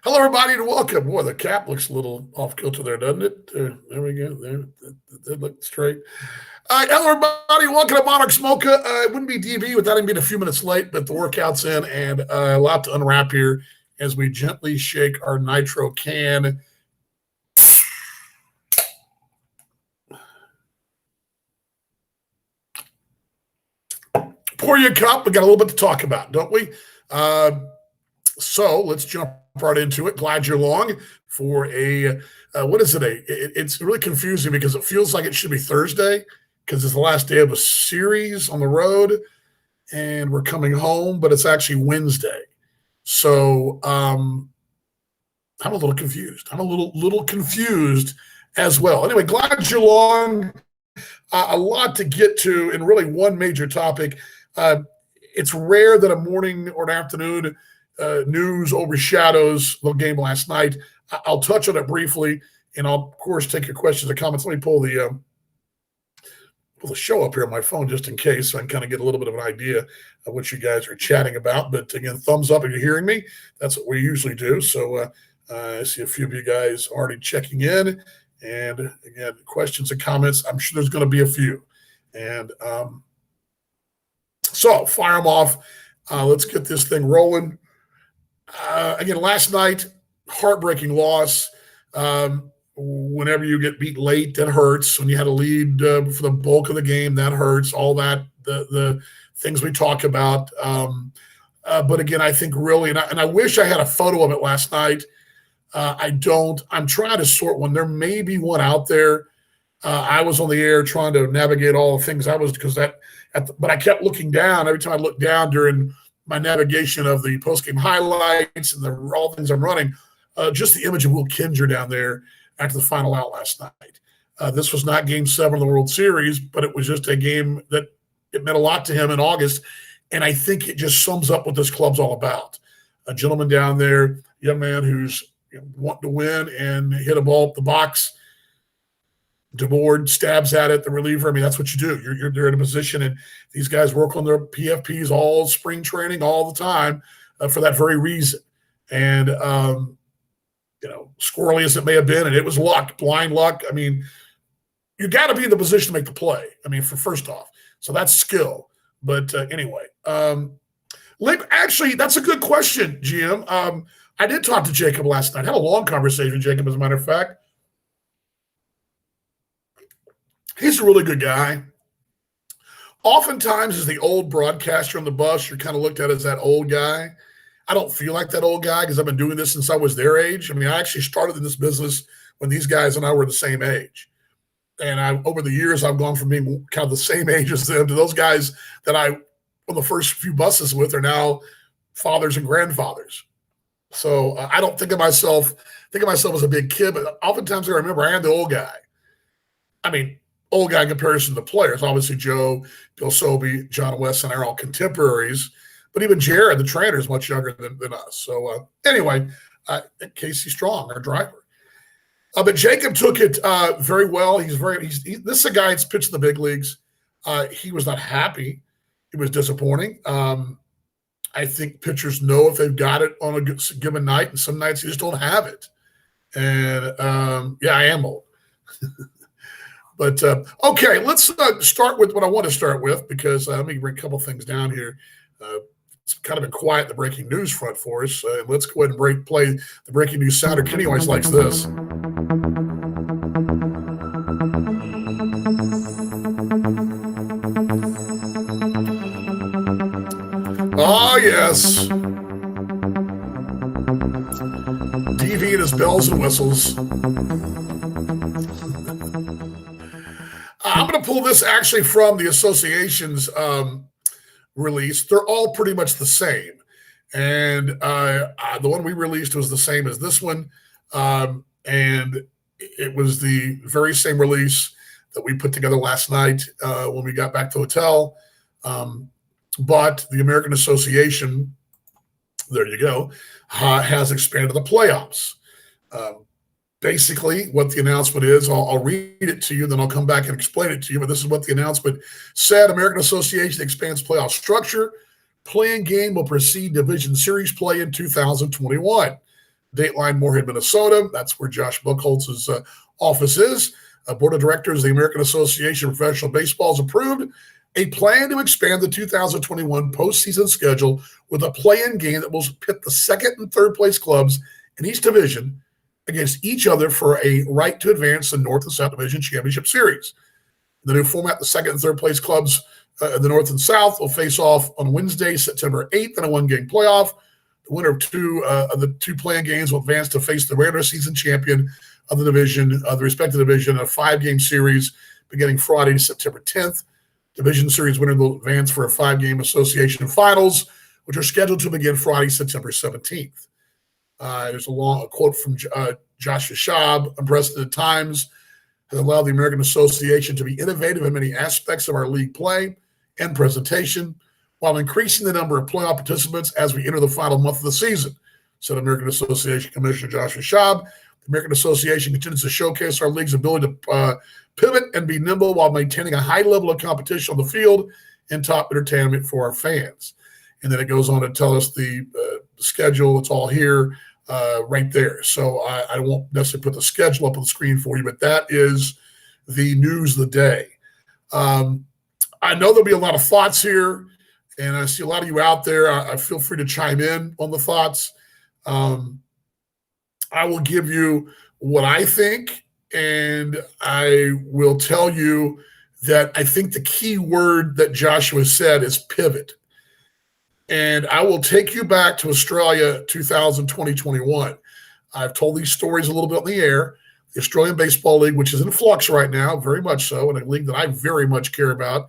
Hello, everybody, and welcome. Boy, the cap looks a little off kilter there, doesn't it? There we go. There, that looked straight. Hello, everybody. Welcome to Monarchs Mocha. It wouldn't be DB without him being a few minutes late, but the workout's in and a lot to unwrap here as we gently shake our nitro can. Pour you a cup. We got a little bit to talk about, don't we? So let's jump right into it. Glad you're along for what is it? It's really confusing because it feels like it should be Thursday because it's the last day of a series on the road and we're coming home, but it's actually Wednesday. So I'm a little confused. I'm a little confused as well. Anyway, glad you're along. A lot to get to and really one major topic. It's rare that a morning or an afternoon news overshadows the game last night. I'll touch on it briefly, and I'll, of course, take your questions and comments. Let me pull the show up here on my phone just in case so I can kind of get a little bit of an idea of what you guys are chatting about. But, again, thumbs up if you're hearing me. That's what we usually do. So I see a few of you guys already checking in. And, again, questions and comments. I'm sure there's going to be a few. And so fire them off. Let's get this thing rolling. Again, last night, heartbreaking loss. Whenever you get beat late, that hurts. When you had a lead for the bulk of the game, that hurts. All that, the things we talk about. But again, I think really, and I wish I had a photo of it last night. I don't. I'm trying to sort one. There may be one out there. I was on the air trying to navigate all the things but I kept looking down. Every time I looked down during my navigation of the postgame highlights and all the things I'm running, just the image of Will Kinger down there after the final out last night. This was not Game 7 of the World Series, but it was just a game that it meant a lot to him in August, and I think it just sums up what this club's all about. A gentleman down there, young man who's wanting to win and hit a ball up the box. DeBoard stabs at it, the reliever. I mean, that's what you do. You're in a position, and these guys work on their PFPs all spring training, all the time, for that very reason. And, squirrely as it may have been, and it was luck, blind luck. I mean, you got to be in the position to make the play. I mean, for first off. So that's skill. But anyway, actually, that's a good question, GM. I did talk to Jacob last night. I had a long conversation with Jacob, as a matter of fact. He's a really good guy. Oftentimes, as the old broadcaster on the bus, you're kind of looked at as that old guy. I don't feel like that old guy because I've been doing this since I was their age. I mean, I actually started in this business when these guys and I were the same age. And over the years, I've gone from being kind of the same age as them to those guys that I on the first few buses with are now fathers and grandfathers. So I don't think of myself as a big kid, but oftentimes I remember I am the old guy. I mean, old guy in comparison to players. Obviously, Joe, Bill Sobey, John Weston are all contemporaries. But even Jared, the trainer, is much younger than us. So anyway, Casey Strong, our driver. But Jacob took it very well. This is a guy that's pitched in the big leagues. He was not happy. It was disappointing. I think pitchers know if they've got it on a given night, and some nights you just don't have it. And, I am old. But, okay, let's start with what I want to start with because let me bring a couple things down here. It's kind of been quiet, the breaking news front for us. Let's go ahead and play the breaking news sounder. Kenny always likes this. Oh, yes. DV and his bells and whistles. I'm going to pull this actually from the association's release. They're all pretty much the same. And the one we released was the same as this one. And it was the very same release that we put together last night when we got back to the hotel. But the American Association, there you go, has expanded the playoffs. Basically, what the announcement is, I'll read it to you, then I'll come back and explain it to you. But this is what the announcement said. American Association expands playoff structure. Play-in game will precede Division Series play in 2021. Dateline, Moorhead, Minnesota. That's where Josh Buchholz's office is. Board of Directors of the American Association of Professional Baseball has approved a plan to expand the 2021 postseason schedule with a play-in game that will pit the second and third place clubs in each division against each other for a right to advance the North and South Division Championship Series. The new format, the second and third place clubs in the North and South will face off on Wednesday, September 8th in a one-game playoff. The winner of the two play-in games will advance to face the regular season champion of the division, the respective division, in a five-game series beginning Friday, September 10th. Division series winner will advance for a five-game association finals, which are scheduled to begin Friday, September 17th. There's a quote from Josh Schab. Unprecedented times has allowed the American Association to be innovative in many aspects of our league play and presentation, while increasing the number of playoff participants as we enter the final month of the season, said American Association Commissioner Josh Schab. The American Association continues to showcase our league's ability to pivot and be nimble while maintaining a high level of competition on the field and top entertainment for our fans. And then it goes on to tell us the schedule. It's all here right there. So I won't necessarily put the schedule up on the screen for you, but that is the news of the day. I know there'll be a lot of thoughts here, and I see a lot of you out there. I feel free to chime in on the thoughts. I will give you what I think, and I will tell you that I think the key word that Joshua said is pivot. And I will take you back to Australia 2020-21. I've told these stories a little bit on the air. The Australian Baseball League, which is in flux right now, very much so, and a league that I very much care about,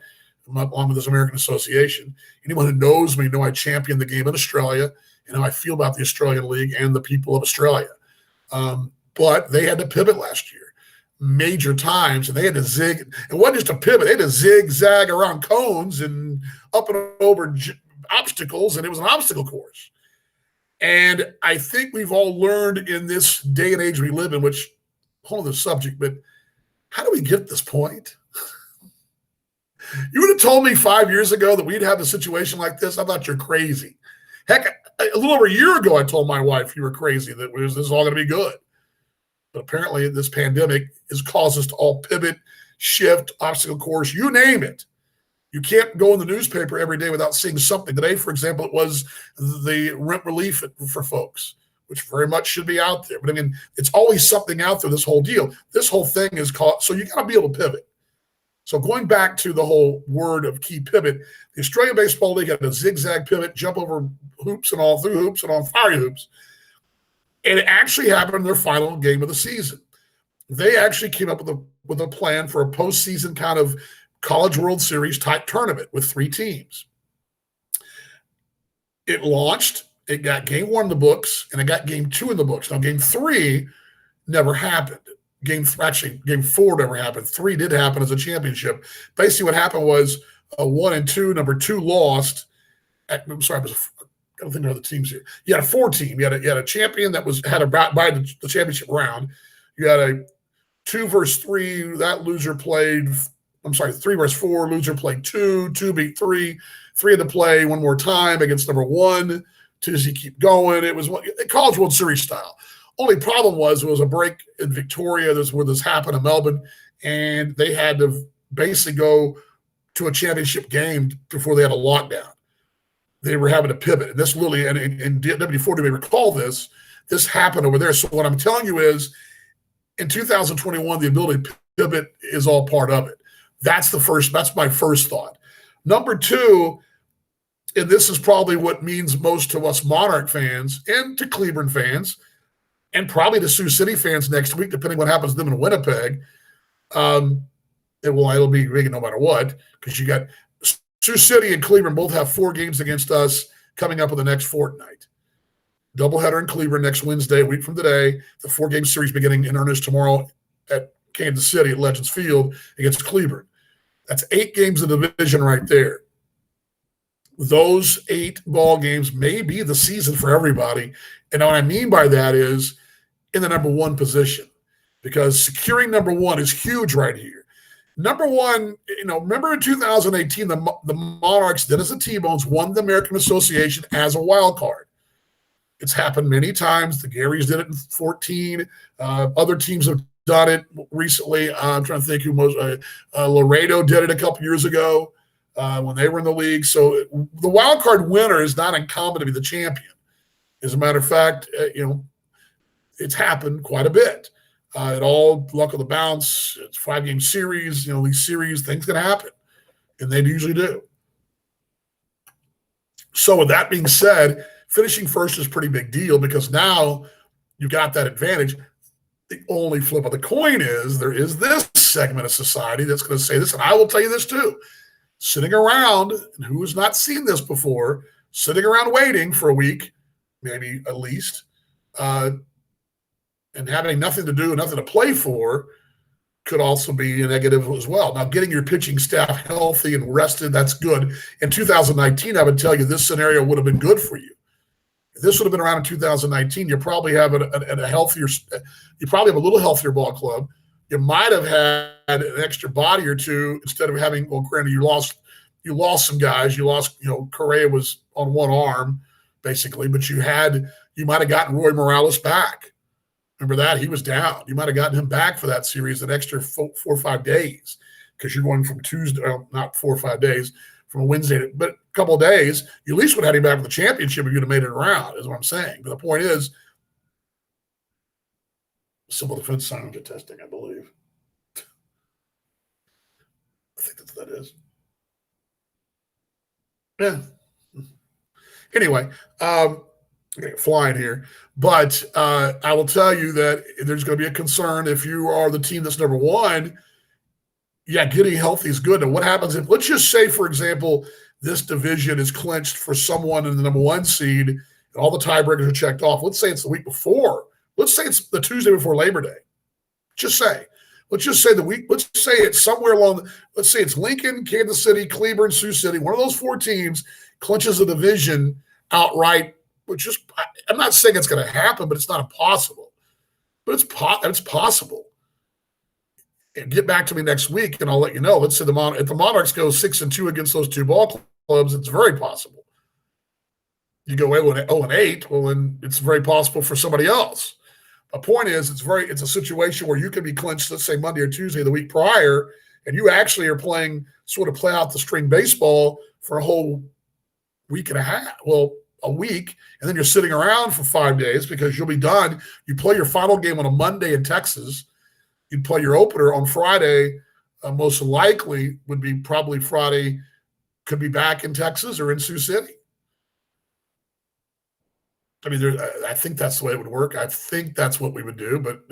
along with this American Association. Anyone who knows me know I champion the game in Australia and how I feel about the Australian League and the people of Australia. But they had to pivot last year, major times, and they had to zig. It wasn't just a pivot; they had to zigzag around cones and up and over obstacles, and it was an obstacle course. And I think we've all learned in this day and age we live in, which, hold the subject, but how do we get to this point? You would have told me 5 years ago that we'd have a situation like this. I thought you're crazy. Heck, a little over a year ago, I told my wife you were crazy, that this is all going to be good. But apparently this pandemic has caused us to all pivot, shift, obstacle course, you name it. You can't go in the newspaper every day without seeing something. Today, for example, it was the rent relief for folks, which very much should be out there. But I mean, it's always something out there, this whole deal. This whole thing is called, so you got to be able to pivot. So going back to the whole word of key pivot, the Australian Baseball League had a zigzag pivot, jump over hoops and all through hoops and on fire hoops. And it actually happened in their final game of the season. They actually came up with a plan for a postseason kind of College World Series type tournament with three teams. It launched, it got game one in the books, and it got game two in the books. Now, game three never happened. Game four never happened. Three did happen as a championship. Basically, what happened was 1 and 2. Number 2 lost. I don't think of the teams here. You had a 4 team. You had a champion that had a by the championship round. You had a 2 versus 3. That loser played. 3 versus 4. Loser played 2. 2 beat 3. 3 had to play one more time against number 1. 2 as you keep going. It was College World Series style. Only problem was it was a break in Victoria. That's where this happened in Melbourne, and they had to basically go to a championship game before they had a lockdown. They were having to pivot. And this literally, and W40 may recall this happened over there. So what I'm telling you is, in 2021, the ability to pivot is all part of it. That's my first thought. Number 2, and this is probably what means most to us Monarch fans and to Cleveland fans, and probably to Sioux City fans next week, depending what happens to them in Winnipeg. It'll be big no matter what, because you got Sioux City and Cleveland both have 4 games against us coming up in the next fortnight. Doubleheader in Cleveland next Wednesday, a week from today. The 4-game series beginning in earnest tomorrow at Kansas City at Legends Field against Cleveland. That's 8 games in the division right there. Those 8 ball games may be the season for everybody. And what I mean by that is in the number 1 position, because securing number 1 is huge right here. Number 1, remember in 2018, the Monarchs, Dennis and T-Bones, won the American Association as a wild card. It's happened many times. The Garys did it in 14. Other teams have done it recently. I'm trying to think who most. Laredo did it a couple years ago when they were in the league. So the wild card winner is not uncommon to be the champion. As a matter of fact, it's happened quite a bit. It all luck of the bounce. It's 5-game series. These series, things can happen, and they usually do. So with that being said, finishing first is a pretty big deal because now you got that advantage. The only flip of the coin is there is this segment of society that's going to say this, and I will tell you this too. Sitting around, and who has not seen this before, sitting around waiting for a week, maybe at least, and having nothing to do, nothing to play for, could also be a negative as well. Now, getting your pitching staff healthy and rested, that's good. In 2019, I would tell you this scenario would have been good for you. If this would have been around in 2019, you probably have a healthier, you probably have a little healthier ball club. You might have had an extra body or two instead of having, well, granted, you lost some guys. You lost, Correa was on one arm, basically, but you might have gotten Roy Morales back. Remember that? He was down. You might have gotten him back for that series an extra 4 or 5 days because you're going from Tuesday, not 4 or 5 days, from Wednesday, but a couple of days. You at least would have had him back for the championship if you'd have made it around, is what I'm saying. But the point is, civil defense silent testing, I believe. I think that's what that is. Yeah. Anyway, flying here. But I will tell you that there's going to be a concern if you are the team that's number one. Yeah, getting healthy is good. And what happens if, let's just say, for example, this division is clinched for someone in the number one seed and all the tiebreakers are checked off. Let's say it's the week before. Let's say it's the Tuesday before Labor Day. Let's just say let's say it's somewhere let's say it's Lincoln, Kansas City, Cleveland, Sioux City. One of those 4 teams clinches a division outright, which is, I'm not saying it's going to happen, but it's not impossible. But it's possible. And get back to me next week, and I'll let you know. Let's say if the Monarchs go 6-2 against those 2 ball clubs, it's very possible. You go 0-8, well, then it's very possible for somebody else. The point is, it's a situation where you can be clinched, let's say Monday or Tuesday the week prior, and you actually are playing sort of play out the string baseball for a whole week and a half. Well, a week, and then you're sitting around for 5 days because you'll be done. You play your final game on a Monday in Texas. You'd play your opener on Friday. Most likely would be probably Friday, could be back in Texas or in Sioux City. I mean, I think that's the way it would work. I think that's what we would do, but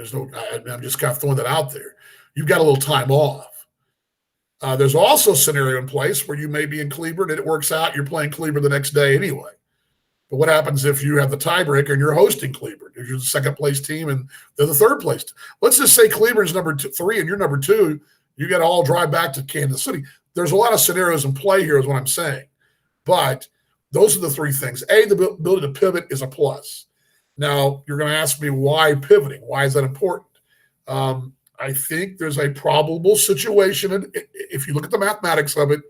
I'm just kind of throwing that out there. You've got a little time off. There's also a scenario in place where you may be in Cleveland and it works out. You're playing Cleveland the next day anyway. But what happens if you have the tiebreaker and you're hosting Cleveland? If you're the second place team and they're the third place. Let's just say Cleveland's number 3 and you're number 2. You got to all drive back to Kansas City. There's a lot of scenarios in play here is what I'm saying. But those are the 3 things. A, the ability to pivot is a plus. Now, you're going to ask me why pivoting? Why is that important? I think there's a probable situation, and if you look at the mathematics of it,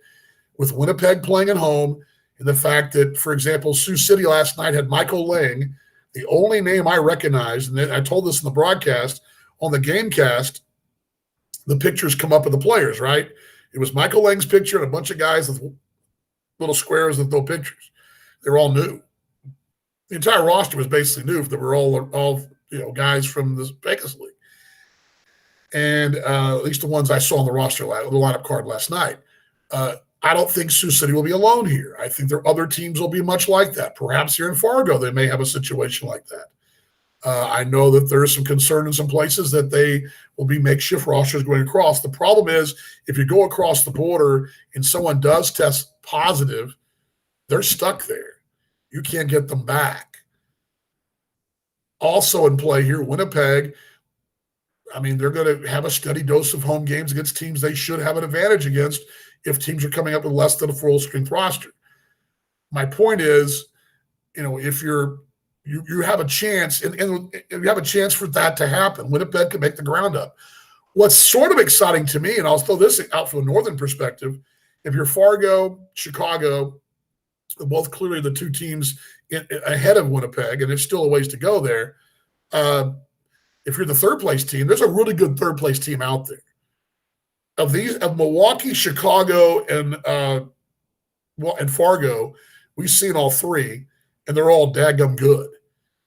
with Winnipeg playing at home, and the fact that, for example, Sioux City last night had Michael Lang, the only name I recognized, and I told this in the broadcast, on the Gamecast, the pictures come up of the players, right? It was Michael Lang's picture and a bunch of guys with little squares that throw pictures. They were all new. The entire roster was basically new. They were all guys from the Vegas League. And at least the ones I saw on the roster, the lineup card last night. I don't think Sioux City will be alone here. I think their other teams will be much like that. Perhaps here in Fargo, they may have a situation like that. I know that there is some concern in some places that they will be makeshift rosters going across. The problem is if you go across the border and someone does test positive, they're stuck there. You can't get them back. Also in play here, Winnipeg, I mean, they're going to have a steady dose of home games against teams they should have an advantage against if teams are coming up with less than a full-strength roster. My point is, if you have a chance, and you have a chance for that to happen. Winnipeg can make the ground up. What's sort of exciting to me, and I'll throw this out from a northern perspective, if you're Fargo, Chicago, both clearly the two teams ahead of Winnipeg, and there's still a ways to go there. If you're the third place team, there's a really good third place team out there. Of Milwaukee, Chicago, and Fargo, we've seen all three, and they're all daggum good.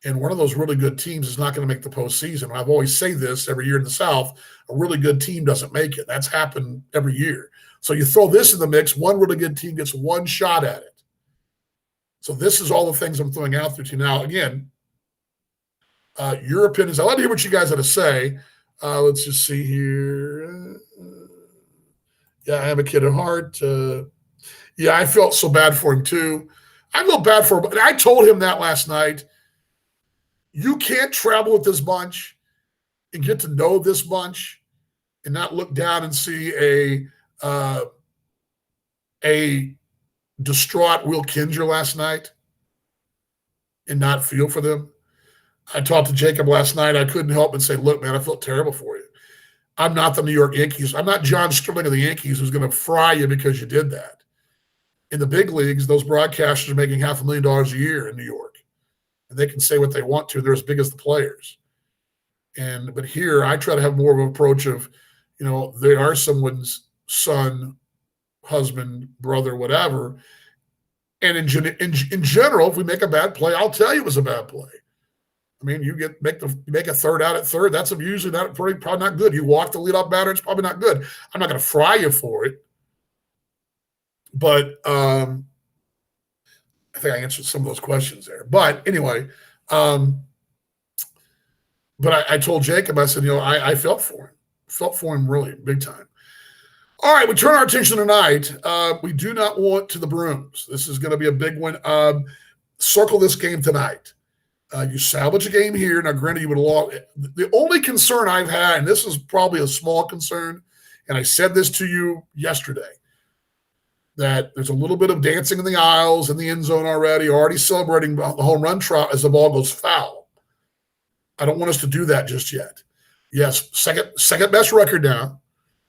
And one of those really good teams is not going to make the postseason. I've always say this every year in the South: a really good team doesn't make it. That's happened every year. So you throw this in the mix, one really good team gets one shot at it. So this is all the things I'm throwing out there to you. Now, again, your opinions. I'd like to hear what you guys have to say. Let's just see here. Yeah, I have a kid at heart. Yeah, I felt so bad for him too. I feel bad for him. And I told him that last night. You can't travel with this bunch and get to know this bunch and not look down and see a distraught Will Kinger last night and not feel for them. I talked to Jacob last night. I couldn't help but say, look, man, I felt terrible for you. I'm not the New York Yankees. I'm not John Sterling of the Yankees who's going to fry you because you did that. In the big leagues, those broadcasters are making $500,000 a year in New York. And they can say what they want to. They're as big as the players. But here, I try to have more of an approach of, they are someone's son, husband, brother, whatever. And in general, if we make a bad play, I'll tell you it was a bad play. I mean, you make a third out at third. That's usually probably not good. You walk the leadoff batter, it's probably not good. I'm not going to fry you for it. But I think I answered some of those questions there. But anyway, but I told Jacob, I said, I felt for him really big time. All right, we turn our attention tonight. We do not want to the Brooms. This is going to be a big one. Circle this game tonight. You salvage a game here. Now, granted, you would have lost. The only concern I've had, and this is probably a small concern, and I said this to you yesterday, that there's a little bit of dancing in the aisles in the end zone already celebrating the home run trot as the ball goes foul. I don't want us to do that just yet. Yes, second best record now,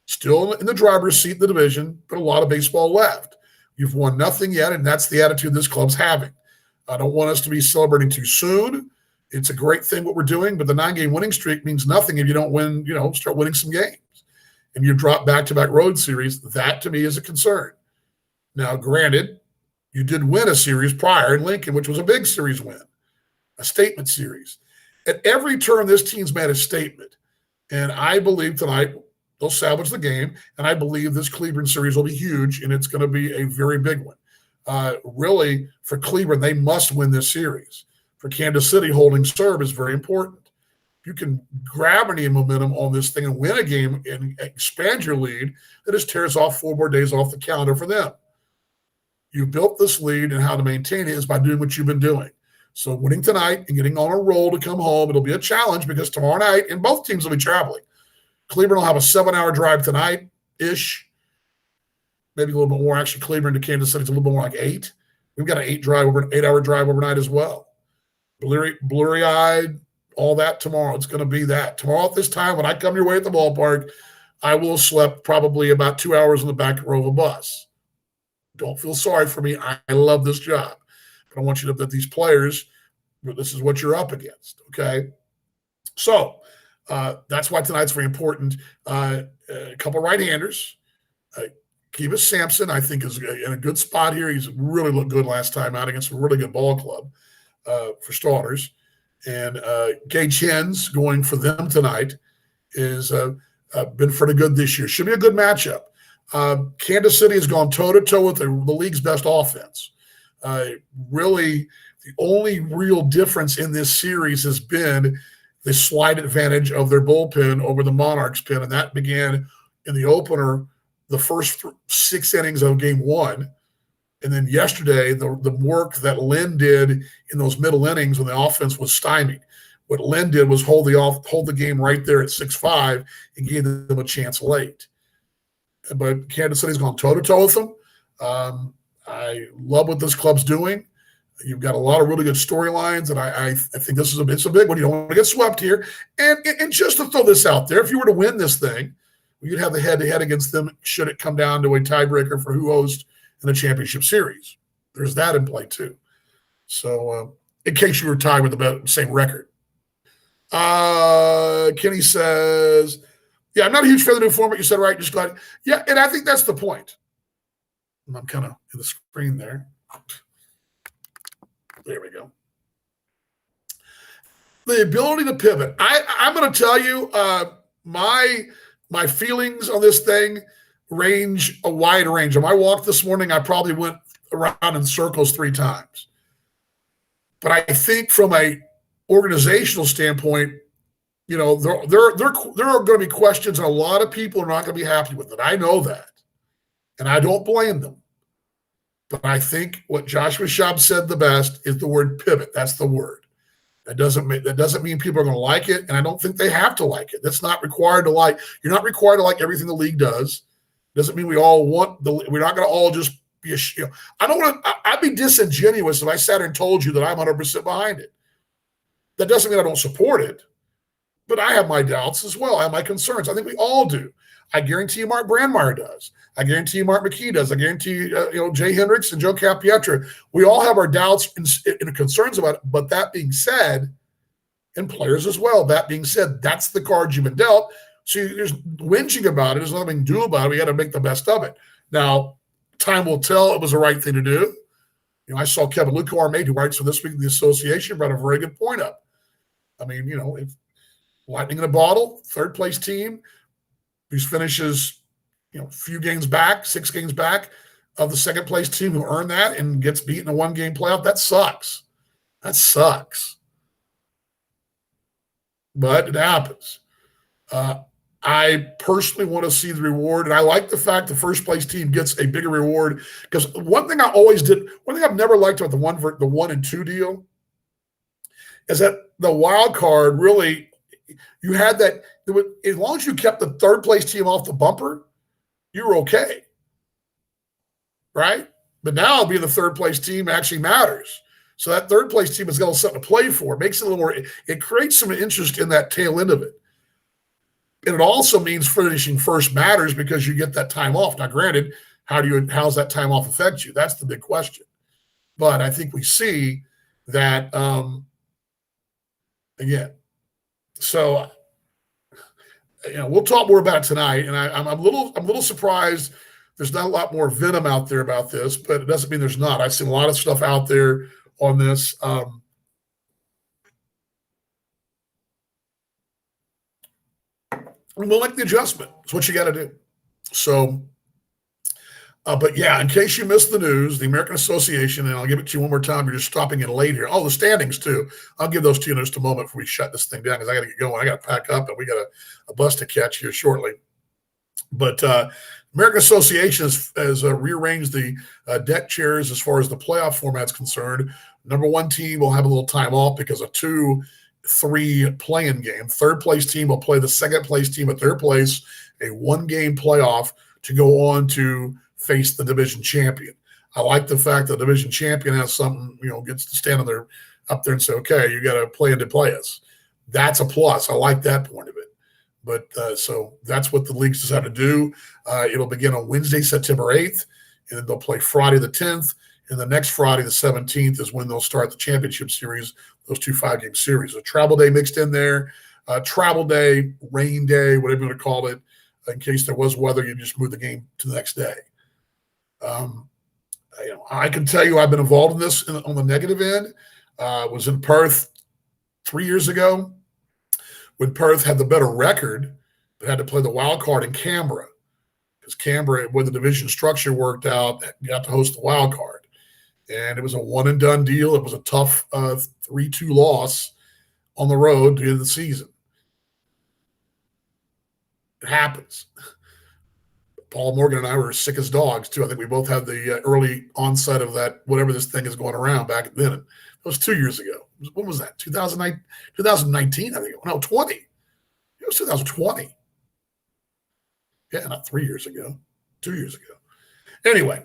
still in the driver's seat in the division, but a lot of baseball left. You've won nothing yet, and that's the attitude this club's having. I don't want us to be celebrating too soon. It's a great thing what we're doing, but the 9-game winning streak means nothing if you don't win, start winning some games. And you drop back-to-back road series. That, to me, is a concern. Now, granted, you did win a series prior in Lincoln, which was a big series win, a statement series. At every turn, this team's made a statement. And I believe tonight they'll salvage the game, and I believe this Cleveland series will be huge, and it's going to be a very big one. Really, for Cleveland, they must win this series. For Kansas City, holding serve is very important. If you can grab any momentum on this thing and win a game and expand your lead, that just tears off 4 more days off the calendar for them. You built this lead, and how to maintain it is by doing what you've been doing. So winning tonight and getting on a roll to come home, it'll be a challenge because tomorrow night, and both teams will be traveling. Cleveland will have a 7-hour drive tonight-ish. Maybe a little bit more. Actually, Cleveland to Kansas City is a little bit more like 8. We've got an 8-hour drive overnight as well. Blurry-eyed, all that tomorrow. It's going to be that. Tomorrow at this time, when I come your way at the ballpark, I will have slept probably about 2 hours in the back row of a bus. Don't feel sorry for me. I love this job. But I want you to know that these players, this is what you're up against, okay? So that's why tonight's very important. A couple right-handers. Kivas Sampson, I think, is in a good spot here. He's really looked good last time out against a really good ball club for starters. And Gage Hens going for them tonight is been pretty good this year. Should be a good matchup. Kansas City has gone toe-to-toe with the league's best offense. Really, the only real difference in this series has been the slight advantage of their bullpen over the Monarchs pen, and that began in the opener, the first 6 innings of game 1. And then yesterday, the work that Lynn did in those middle innings when the offense was stymied. What Lynn did was hold the game right there at 6-5 and gave them a chance late. But Kansas City's gone toe-to-toe with them. I love what this club's doing. You've got a lot of really good storylines, and I think this is it's a big one. You don't want to get swept here. And just to throw this out there, if you were to win this thing, you'd have the head-to-head against them should it come down to a tiebreaker for who hosts in the championship series. There's that in play too. So, in case you were tied with the same record. Kenny says, yeah, I'm not a huge fan of the new format. You said right. Just glad. Yeah, and I think that's the point. I'm kind of in the screen there. There we go. The ability to pivot. I'm going to tell you, my feelings on this thing range a wide range. On my walk this morning, I probably went around in circles 3 times. But I think from a organizational standpoint, there are going to be questions, and a lot of people are not going to be happy with it. I know that, and I don't blame them. But I think what Joshua Schaub said the best is the word pivot. That's the word. That doesn't mean people are going to like it, and I don't think they have to like it. That's not required to like. You're not required to like everything the league does. Doesn't mean we all want we're not going to all just be I don't want to. I'd be disingenuous if I sat here and told you that I'm 100% behind it. That doesn't mean I don't support it, but I have my doubts as well. I have my concerns. I think we all do. I guarantee you Mark Brandmeier does. I guarantee you Mark McKee does. I guarantee you, Jay Hendricks and Joe Capietra. We all have our doubts and concerns about it. But that being said, and players as well, that being said, that's the card you've been dealt. So there's whinging about it. There's nothing to do about it. We got to make the best of it. Now, time will tell it was the right thing to do. I saw Kevin Luco, our mate, who writes for This Week in the Association, brought a very good point up. I mean, if lightning in a bottle, third place team, who finishes, few games back, 6 games back of the second place team who earned that and gets beat in a 1-game playoff. That sucks. That sucks. But it happens. I personally want to see the reward, and I like the fact the first place team gets a bigger reward, because one thing I've never liked about the 1 and 2 deal is that the wild card really, you had that, as long as you kept the third place team off the bumper, you were okay, right? But now being the third place team actually matters. So that third place team has got something to play for. It makes it a little more, it creates some interest in that tail end of it. And it also means finishing first matters because you get that time off. Now, granted, how's that time off affect you? That's the big question. But I think we see that, again. So, we'll talk more about it tonight. And I'm a little surprised there's not a lot more venom out there about this, but it doesn't mean there's not. I've seen a lot of stuff out there on this. We'll make the adjustment. It's what you got to do. So, but yeah, in case you missed the news, the American Association, and I'll give it to you one more time. You're just stopping in late here. Oh, the standings too. I'll give those to you in just a moment before we shut this thing down, because I got to get going. I got to pack up, and we got a bus to catch here shortly. But American Association has rearranged the deck chairs as far as the playoff format's concerned. Number 1 team will have a little time off because of 2-3 play-in game. Third place team will play the second place team at their place, a 1-game playoff to go on to face the division champion. I like the fact that the division champion has something, gets to stand up there and say, okay, you got to play in to play us. That's a plus. I like that point of it. But so that's what the leagues decided to do. It'll begin on Wednesday, September 8th, and then they'll play Friday the 10th. And the next Friday, the 17th, is when they'll start the championship series, those 2 5-game series. A travel day mixed in there, travel day, rain day, whatever you want to call it. In case there was weather, you just move the game to the next day. I can tell you I've been involved in this on the negative end. Was in Perth 3 years ago when Perth had the better record, but had to play the wild card in Canberra, because Canberra, where the division structure worked out, got to host the wild card. And it was a one-and-done deal. It was a tough 3-2 loss on the road to the end of the season. It happens. Paul Morgan and I were sick as dogs, too. I think we both had the early onset of that, whatever this thing is going around back then. It was 2 years ago. When was that? 2019, I think. No, 20. It was 2020. Yeah, not 3 years ago. 2 years ago. Anyway.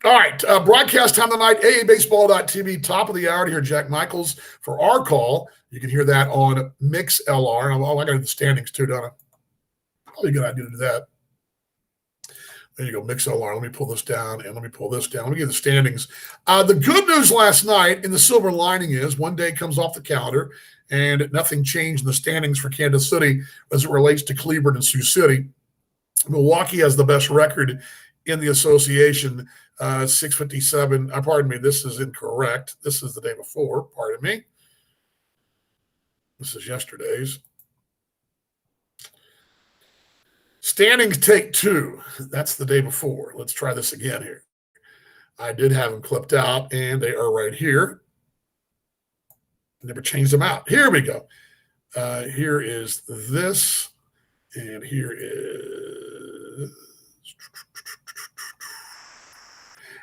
All right, broadcast time tonight, AABaseball.tv, top of the hour to hear Jack Michaels for our call. You can hear that on MixLR. Oh, I got the standings too, don't I? Probably a good idea to do that. There you go, MixLR. Let me pull this down and let me pull this down. Let me get the standings. The good news last night, and the silver lining is one day comes off the calendar, and nothing changed in the standings for Kansas City as it relates to Cleveland and Sioux City. Milwaukee has the best record in the association, 657. Pardon me, this is incorrect. This is the day before. Pardon me. This is yesterday's. Standings take two. That's the day before. Let's try this again here. I did have them clipped out, and they are right here. Never changed them out. Here we go. Here is this, and here is.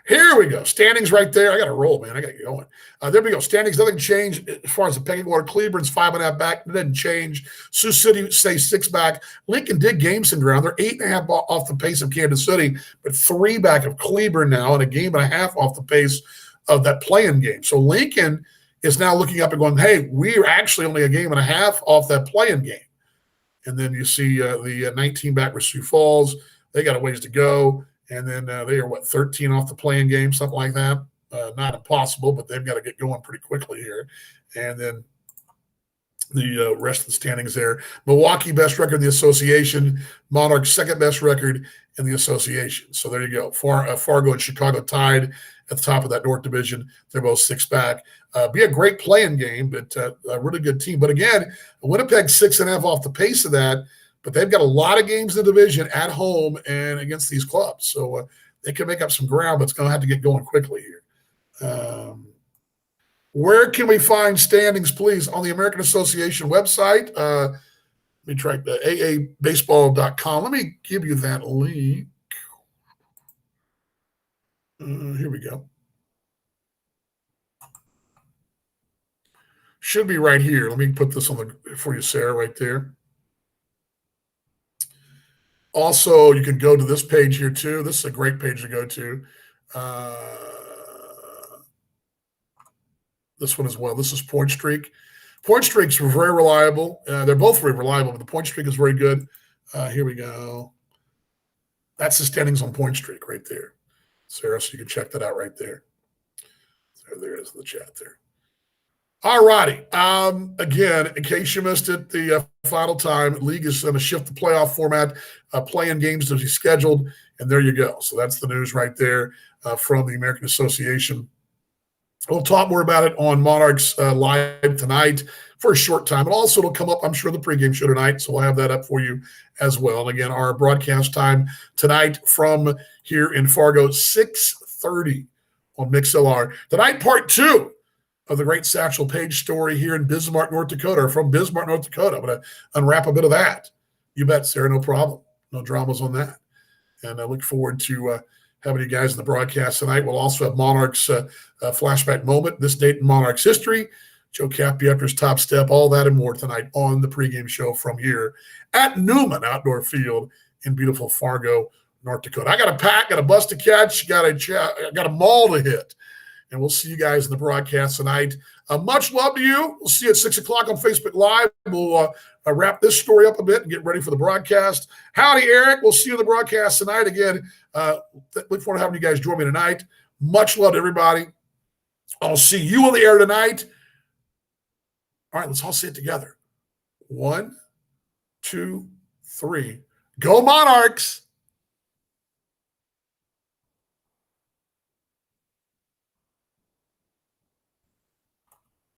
Here we go. Standings right there. I got to roll, man. I got to get going. There we go. Standings, nothing changed as far as the pecking order. Cleveland's 5.5 back. It didn't change. Sioux City stays 6 back. Lincoln did gain some ground. They're 8.5 off the pace of Kansas City, but 3 back of Cleveland now, and a game and a half off the pace of that playing game. So Lincoln is now looking up and going, hey, we're actually only a game and a half off that playing game. And then you see the 19 back with Sioux Falls. They got a ways to go. And then they are, 13 off the playing game, something like that. Not impossible, but they've got to get going pretty quickly here. And then the rest of the standings there. Milwaukee, best record in the association. Monarchs, second best record in the association. So there you go. Fargo and Chicago tied at the top of that North Division. They're both 6 back. Be a great playing game, but a really good team. But again, Winnipeg 6.5 off the pace of that. But they've got a lot of games in the division at home and against these clubs. So they can make up some ground, but it's going to have to get going quickly here. Where can we find standings, please? On the American Association website. Let me try the aabaseball.com. Let me give you that link. Here we go. Should be right here. Let me put this on for you, Sarah, right there. Also, you can go to this page here, too. This is a great page to go to. This one as well. This is Point Streak. Point Streaks are very reliable. They're both very reliable, but the Point Streak is very good. Here we go. That's the standings on Point Streak right there, Sarah, so you can check that out right there. There it is in the chat there. All righty. Again, in case you missed it, the final time, league is going to shift the playoff format, playing games to be scheduled, and there you go. So that's the news right there from the American Association. We'll talk more about it on Monarchs Live tonight for a short time. And also it'll come up, I'm sure, the pregame show tonight, so we'll have that up for you as well. And again, our broadcast time tonight from here in Fargo, 6:30 on MixLR. Tonight, part 2 of the great Satchel Paige story here in Bismarck, North Dakota, or from Bismarck, North Dakota. I'm going to unwrap a bit of that. You bet, Sarah, no problem. No dramas on that. And I look forward to having you guys in the broadcast tonight. We'll also have Monarchs flashback moment, this date in Monarchs history, Joe Cappiepper's top step, all that and more tonight on the pregame show from here at Newman Outdoor Field in beautiful Fargo, North Dakota. I got a pack, got a bus to catch, got a mall to hit. And we'll see you guys in the broadcast tonight. Much love to you. We'll see you at 6 o'clock on Facebook Live. We'll wrap this story up a bit and get ready for the broadcast. Howdy, Eric. We'll see you in the broadcast tonight. Again, look forward to having you guys join me tonight. Much love to everybody. I'll see you on the air tonight. All right, let's all say it together. 1, 2, 3. Go Monarchs!